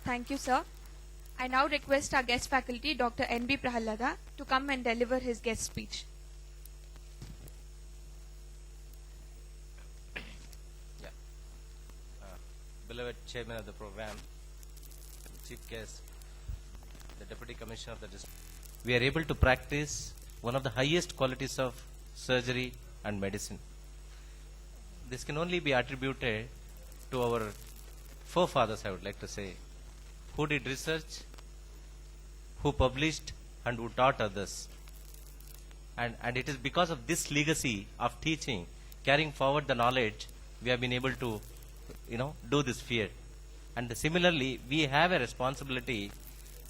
Thank you, sir. I now request our guest faculty, Dr. N.B. Prahallada, to come and deliver his guest speech. Yeah. Beloved Chairman of the program, Chief Guest, the Deputy Commissioner of the District, we are able to practice one of the highest qualities of surgery and medicine. This can only be attributed to our forefathers, I would like to say, who did research, who published, and who taught others. And it is because of this legacy of teaching, carrying forward the knowledge, we have been able to, do this feat. And similarly, we have a responsibility.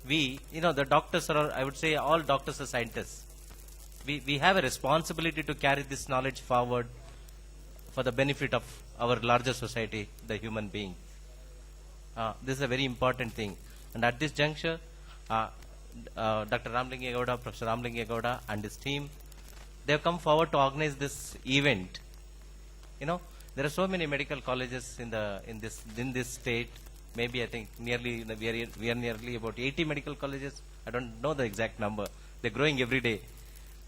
The doctors are, I would say, all doctors are scientists. We have a responsibility to carry this knowledge forward for the benefit of our larger society, the human being. This is a very important thing. And at this juncture, Dr. Ramlingegoda, Professor Ramlingegoda and his team, they have come forward to organize this event. There are so many medical colleges in this state. Maybe I think nearly we are nearly about 80 medical colleges. I don't know the exact number. They're growing every day.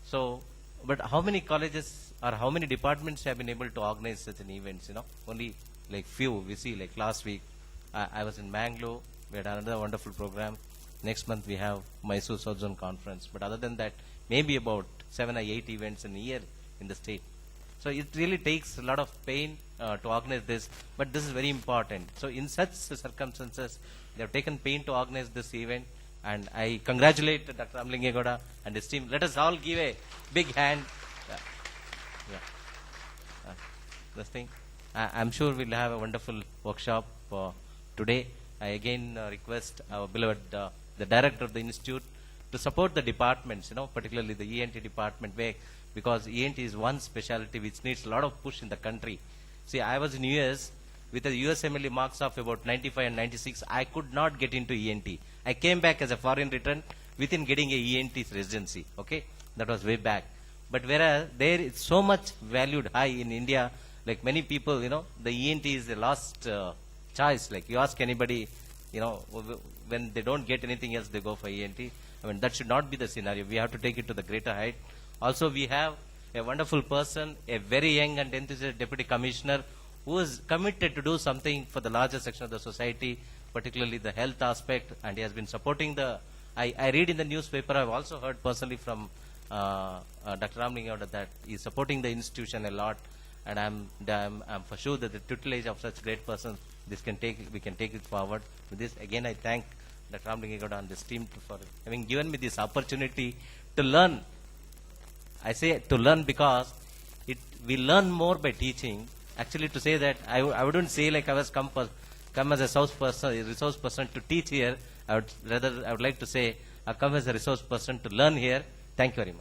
So, but how many colleges or how many departments have been able to organize such an events? Only like few. We see like last week, I was in Mangalore. We had another wonderful program. Next month we have Mysore South Zone Conference. But other than that, maybe about 7 or 8 events in a year in the state. So it really takes a lot of pain to organize this, but this is very important. So in such circumstances, they have taken pain to organize this event, and I congratulate Dr. Ramlingegoda and his team. Let us all give a big hand. This thing. I'm sure we'll have a wonderful workshop today. I again request our beloved the director of the institute to support the departments, particularly the ENT department, because ENT is one specialty which needs a lot of push in the country. See, I was in US with the USMLE marks of about 95 and 96. I could not get into ENT. I came back as a foreign return within getting a ENT residency. Okay, that was way back. But whereas there it's so much valued high in India, like many people, the ENT is the last choice. Like you ask anybody, when they don't get anything else, they go for ENT. I mean, that should not be the scenario. We have to take it to the greater height. Also, we have a wonderful person, a very young and enthusiastic deputy commissioner who is committed to do something for the larger section of the society, particularly the health aspect, and he has been supporting I read in the newspaper, I've also heard personally from Dr. Ramlingegoda that he's supporting the institution a lot, and I'm for sure that the tutelage of such great persons, we can take it forward. With this, again, I thank Dr. Ramlingegoda and this team for having given me this opportunity to learn. I say to learn because we learn more by teaching. Actually, to say that, I wouldn't say like I was come as a resource person to teach here. I would like to say I come as a resource person to learn here. Thank you very much.